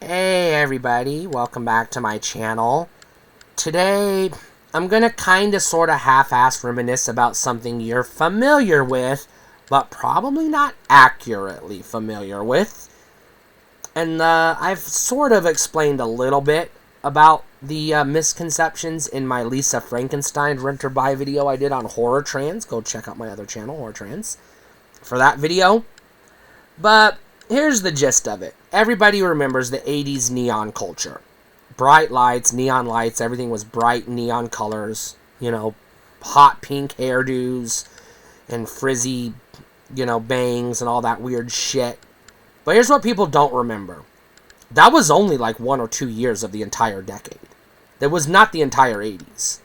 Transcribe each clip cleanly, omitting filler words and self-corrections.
Hey everybody, welcome back to my channel. Today, I'm gonna kinda sorta half-ass reminisce about something you're familiar with, but probably not accurately familiar with. And I've sort of explained a little bit about the misconceptions in my Lisa Frankenstein rent or buy video I did on Horror Trans. Go check out my other channel, Horror Trans, for that video. But here's the gist of it. Everybody remembers the 80s neon culture. Bright lights, neon lights, everything was bright neon colors. You know, hot pink hairdos and frizzy, bangs and all that weird shit. But here's what people don't remember. That was only like 1 or 2 years of the entire decade. That was not the entire 80s.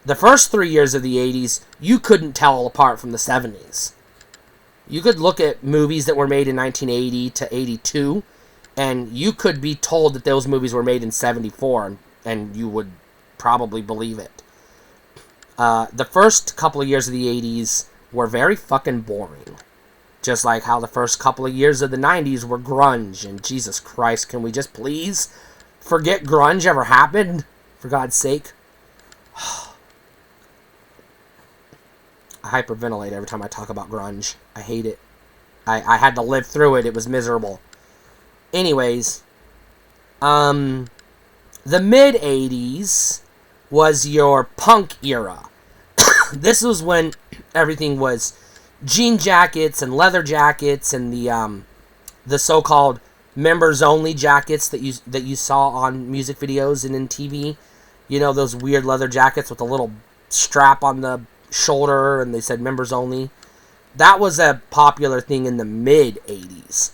The first 3 years of the 80s, you couldn't tell apart from the 70s. You could look at movies that were made in 1980 to 82, and you could be told that those movies were made in 74, and you would probably believe it. The first couple of years of the 80s were very fucking boring. Just like how the first couple of years of the 90s were grunge, and Jesus Christ, can we just please forget grunge ever happened? For God's sake. I hyperventilate every time I talk about grunge. I hate it. I had to live through it. It was miserable. Anyways, the mid-80s was your punk era. This was when everything was jean jackets and leather jackets and the so-called members-only jackets that you saw on music videos and in TV. You know, those weird leather jackets with a little strap on the shoulder, and they said members only. That was a popular thing in the mid-80s.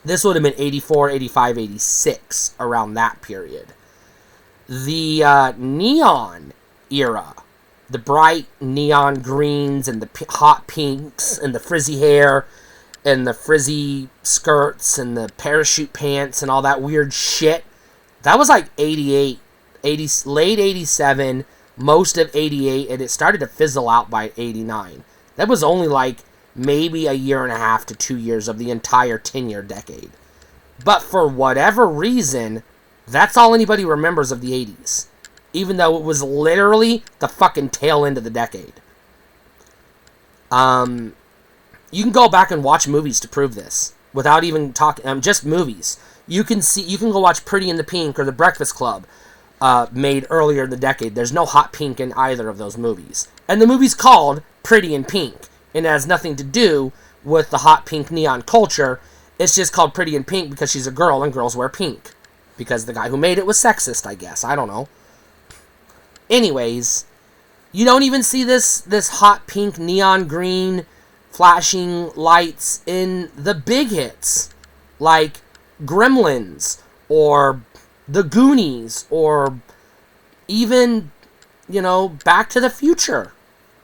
This would have been 84, 85, 86, around that period. The neon era, the bright neon greens and the hot pinks and the frizzy hair and the frizzy skirts and the parachute pants and all that weird shit, that was like 88, late 87, most of 88, and it started to fizzle out by 89. That was only like maybe a year and a half to 2 years of the entire 10-year decade. But for whatever reason, that's all anybody remembers of the 80s. Even though it was literally the fucking tail end of the decade. You can go back and watch movies to prove this. Without even talking, just movies. You can go watch Pretty in the Pink or The Breakfast Club. Made earlier in the decade. There's no hot pink in either of those movies. And the movie's called Pretty in Pink. And it has nothing to do with the hot pink neon culture. It's just called Pretty in Pink because she's a girl and girls wear pink. Because the guy who made it was sexist, I guess. I don't know. Anyways, you don't even see this hot pink neon green flashing lights in the big hits. Like Gremlins or The Goonies, or even, Back to the Future.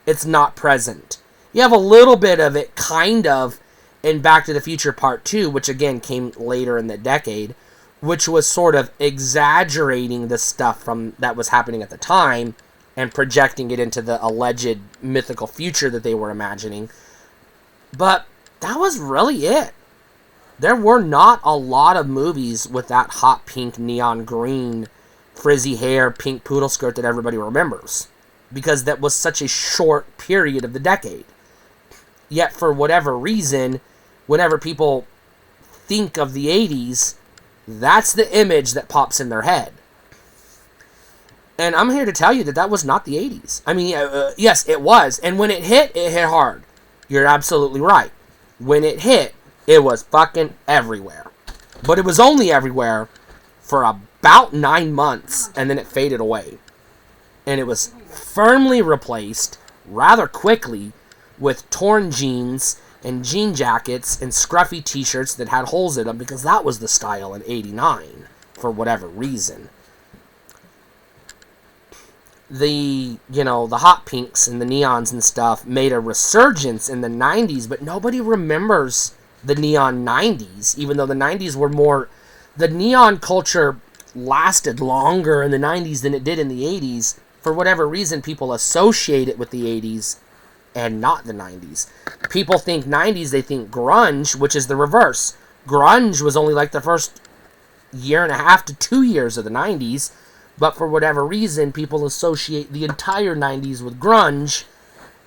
It's not present. You have a little bit of it, kind of, in Back to the Future Part 2, which again came later in the decade, which was sort of exaggerating the stuff that was happening at the time, and projecting it into the alleged mythical future that they were imagining. But that was really it. There were not a lot of movies with that hot pink, neon green, frizzy hair, pink poodle skirt that everybody remembers. Because that was such a short period of the decade. Yet, for whatever reason, whenever people think of the 80s, that's the image that pops in their head. And I'm here to tell you that was not the 80s. I mean, yes, it was. And when it hit hard. You're absolutely right. When it hit, it was fucking everywhere. But it was only everywhere for about 9 months, and then it faded away. And it was firmly replaced, rather quickly, with torn jeans and jean jackets and scruffy t-shirts that had holes in them, because that was the style in 89, for whatever reason. The hot pinks and the neons and stuff made a resurgence in the 90s, but nobody remembers the neon 90s, even though the 90s were more... The neon culture lasted longer in the 90s than it did in the 80s. For whatever reason, people associate it with the 80s and not the 90s. People think 90s, they think grunge, which is the reverse. Grunge was only like the first year and a half to 2 years of the 90s, but for whatever reason, people associate the entire 90s with grunge,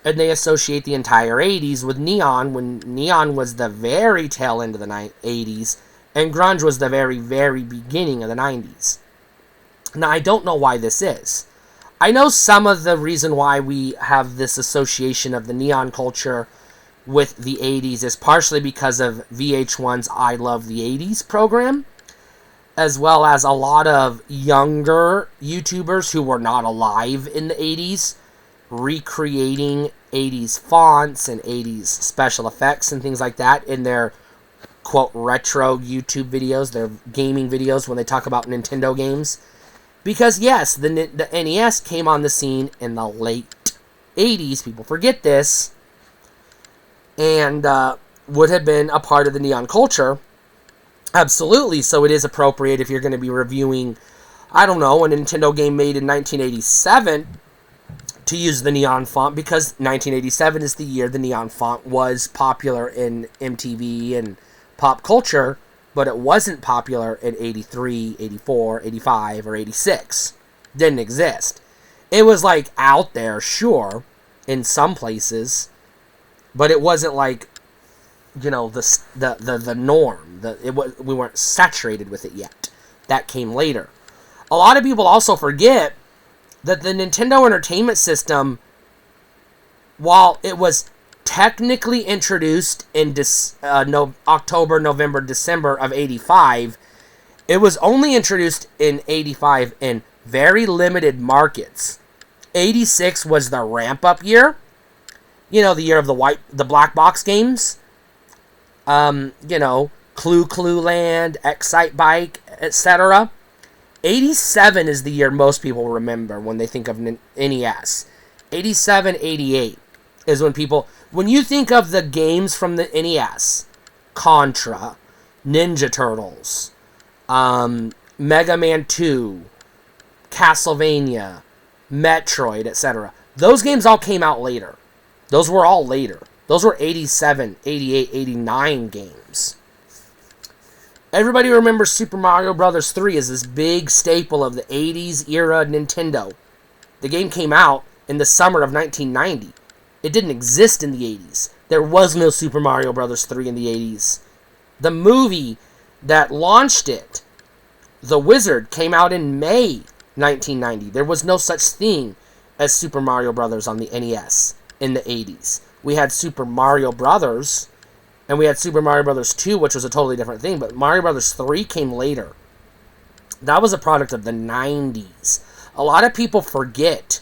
and they associate the entire 80s with neon, when neon was the very tail end of the 80s, and grunge was the very, very beginning of the 90s. Now, I don't know why this is. I know some of the reason why we have this association of the neon culture with the 80s is partially because of VH1's I Love the 80s program, as well as a lot of younger YouTubers who were not alive in the 80s recreating 80s fonts and 80s special effects and things like that in their, quote, retro YouTube videos, their gaming videos when they talk about Nintendo games. Because, yes, the NES came on the scene in the late 80s, people forget this, and would have been a part of the neon culture. Absolutely, so it is appropriate if you're going to be reviewing, I don't know, a Nintendo game made in 1987 to use the neon font, because 1987 is the year the neon font was popular in MTV and pop culture, but it wasn't popular in 83, 84, 85, or 86. Didn't exist. It was, like, out there, sure, in some places, but it wasn't, like, you know, the norm. We weren't saturated with it yet. That came later. A lot of people also forget that the Nintendo Entertainment System, while it was technically introduced in October, November, December of 85, it was only introduced in 85 in very limited markets. 86 was the ramp-up year. You know, the year of the black box games. You know, Clue Land, Excite Bike, etc. 87 is the year most people remember when they think of NES. 87, 88 is when you think of the games from the NES, Contra, Ninja Turtles, Mega Man 2, Castlevania, Metroid, etc. Those games all came out later. Those were all later. Those were 87, 88, 89 games. Everybody remembers Super Mario Bros. 3 as this big staple of the 80s era Nintendo. The game came out in the summer of 1990. It didn't exist in the 80s. There was no Super Mario Bros. 3 in the 80s. The movie that launched it, The Wizard, came out in May 1990. There was no such thing as Super Mario Bros. On the NES in the 80s. We had Super Mario Bros., and we had Super Mario Bros. 2, which was a totally different thing, but Mario Bros. 3 came later. That was a product of the 90s. A lot of people forget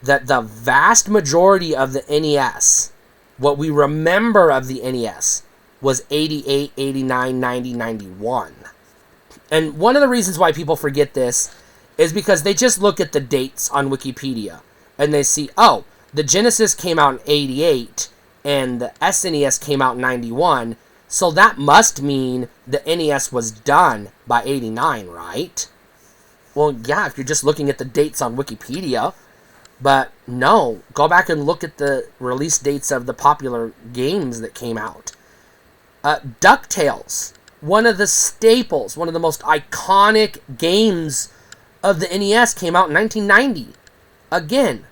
that the vast majority of the NES, what we remember of the NES, was 88, 89, 90, 91. And one of the reasons why people forget this is because they just look at the dates on Wikipedia, and they see, oh, the Genesis came out in 88, and the SNES came out in 91, so that must mean the NES was done by 89, right? Well, yeah, if you're just looking at the dates on Wikipedia, but no, go back and look at the release dates of the popular games that came out. DuckTales, one of the staples, one of the most iconic games of the NES, came out in 1990. Again,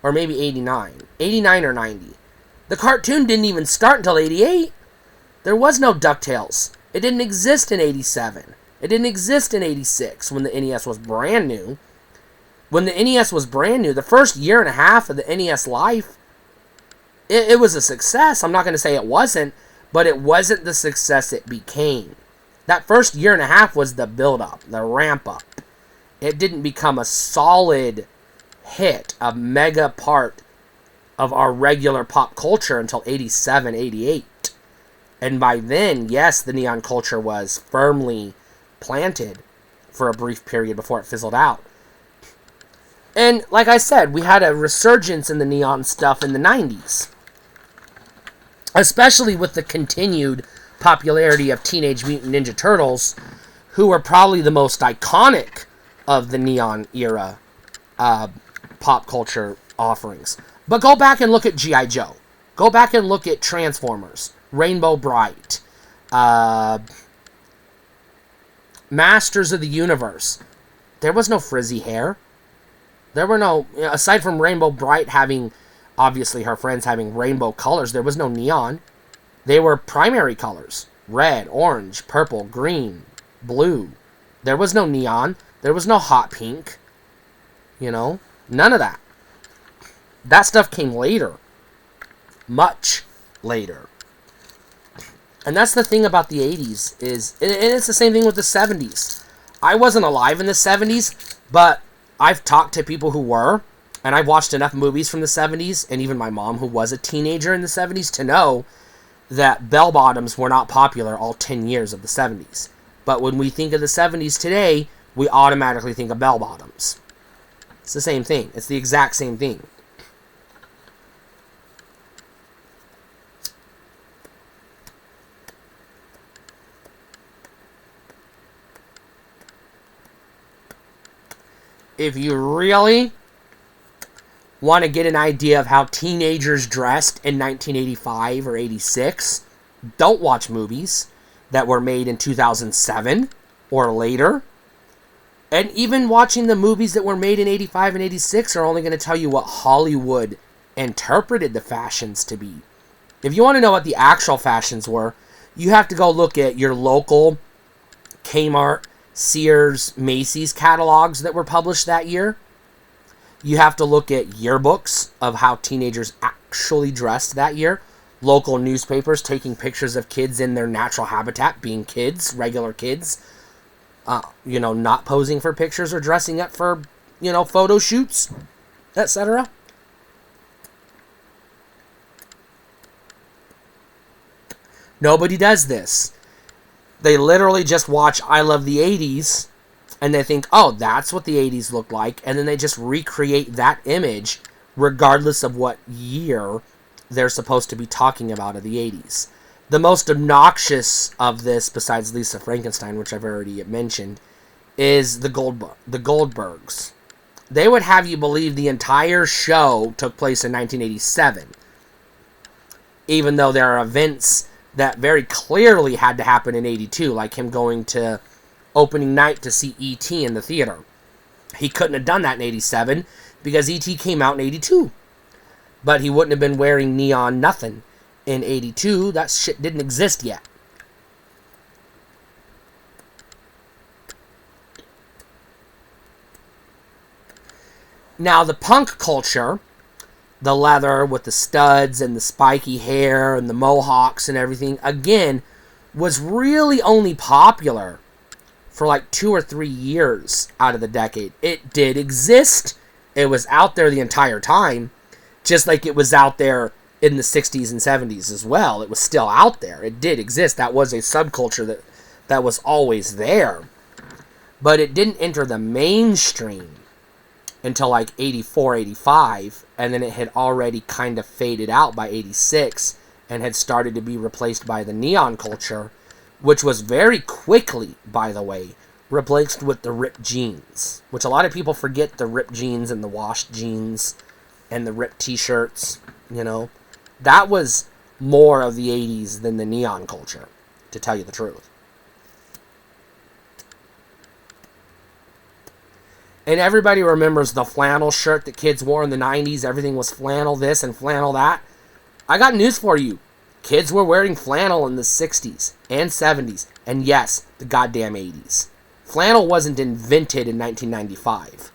or maybe 89. 89 or 90. The cartoon didn't even start until 88. There was no DuckTales. It didn't exist in 87. It didn't exist in 86 when the NES was brand new. When the NES was brand new, the first year and a half of the NES life, it was a success. I'm not going to say it wasn't, but it wasn't the success it became. That first year and a half was the build-up, the ramp-up. It didn't become a solid hit, a mega part of our regular pop culture until 87, 88. And by then, yes, the neon culture was firmly planted for a brief period before it fizzled out. And like I said, we had a resurgence in the neon stuff in the 90s. Especially with the continued popularity of Teenage Mutant Ninja Turtles, who were probably the most iconic of the neon era pop culture offerings. But go back and look at G.I. Joe. Go back and look at Transformers, Rainbow Bright, Masters of the Universe. There was no frizzy hair. There were no, aside from Rainbow Bright having, obviously her friends having rainbow colors, there was no neon. They were primary colors. Red, orange, purple, green, blue. There was no neon. There was no hot pink. None of that. That stuff came later. Much later. And that's the thing about the 80s is, and it's the same thing with the 70s. I wasn't alive in the 70s, but I've talked to people who were, and I've watched enough movies from the 70s, and even my mom who was a teenager in the 70s, to know that bell-bottoms were not popular all 10 years of the 70s. But when we think of the 70s today, we automatically think of bell-bottoms. It's the same thing. It's the exact same thing. If you really want to get an idea of how teenagers dressed in 1985 or 86, don't watch movies that were made in 2007 or later. And even watching the movies that were made in 85 and 86 are only going to tell you what Hollywood interpreted the fashions to be. If you want to know what the actual fashions were, you have to go look at your local Kmart, Sears, Macy's catalogs that were published that year. You have to look at yearbooks of how teenagers actually dressed that year. Local newspapers taking pictures of kids in their natural habitat, being kids, regular kids. Not posing for pictures or dressing up for, photo shoots, etc. Nobody does this. They literally just watch I Love the 80s, and they think, oh, that's what the 80s looked like, and then they just recreate that image regardless of what year they're supposed to be talking about of the 80s. The most obnoxious of this, besides Lisa Frankenstein, which I've already mentioned, is the Goldbergs. They would have you believe the entire show took place in 1987, even though there are events that very clearly had to happen in 82, like him going to opening night to see E.T. in the theater. He couldn't have done that in 87 because E.T. came out in 82. But he wouldn't have been wearing neon nothing in 82. That shit didn't exist yet. Now, the punk culture, the leather with the studs and the spiky hair and the mohawks and everything, again, was really only popular for like 2 or 3 years out of the decade. It did exist. It was out there the entire time, just like it was out there in the 60s and 70s as well. It was still out there. It did exist. That was a subculture that was always there. But it didn't enter the mainstream until like 84, 85, and then it had already kind of faded out by 86 and had started to be replaced by the neon culture, which was very quickly, by the way, replaced with the ripped jeans, which a lot of people forget the ripped jeans and the washed jeans and the ripped t-shirts, That was more of the 80s than the neon culture, to tell you the truth. And everybody remembers the flannel shirt that kids wore in the 90s. Everything was flannel this and flannel that. I got news for you. Kids were wearing flannel in the 60s and 70s. And yes, the goddamn 80s. Flannel wasn't invented in 1995.